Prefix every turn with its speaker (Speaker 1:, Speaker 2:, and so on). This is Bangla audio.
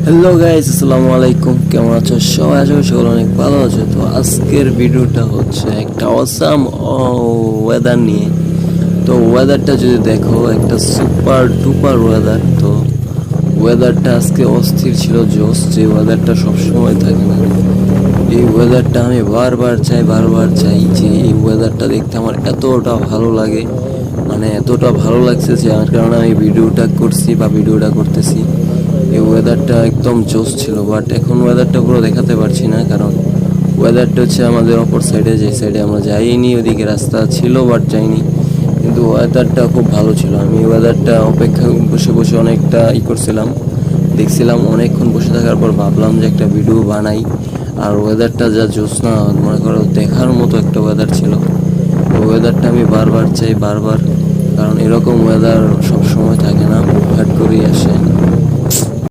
Speaker 1: হ্যালো গাইস, আসসালামু আলাইকুম। কেমন আছো সবাই? আশা করি সকলে অনেক ভালো আছো। তো আজকের ভিডিওটা হচ্ছে একটা অসাম ওয়েদার নিয়ে। তো ওয়েদারটা যদি দেখো, একটা সুপার ডুপার ওয়েদার। তো ওয়েদারটা আজকে অস্থির ছিল, জোস। যে ওয়েদারটা সবসময় থাকে না, এই ওয়েদারটা আমি বারবার চাই যে এই ওয়েদারটা দেখতে আমার এতটা ভালো লাগে, মানে এতটা ভালো লাগছে যে আমার কারণে আমি ভিডিওটা করছি বা ভিডিওটা করতেছি। এই ওয়েদারটা একদম জোস ছিল, বাট এখন ওয়েদারটা পুরো দেখাতে পারছি না, কারণ ওয়েদারটা হচ্ছে আমাদের অপর সাইডে, যে সাইডে আমরা যাইনি, ওদিকে রাস্তা ছিল বাট যাইনি। কিন্তু ওয়েদারটা খুব ভালো ছিল। আমি ওয়েদারটা অপেক্ষা বসে বসে অনেকটা করছিলাম, দেখছিলাম। অনেকক্ষণ বসে থাকার পর ভাবলাম যে একটা ভিডিও বানাই। আর ওয়েদারটা যা জোস না, মনে করো দেখার মতো একটা ওয়েদার ছিল। তো ওয়েদারটা আমি বারবার চাই, বারবার, কারণ এরকম ওয়েদার সব সময় থাকে না, হুটহাট করেই আসে।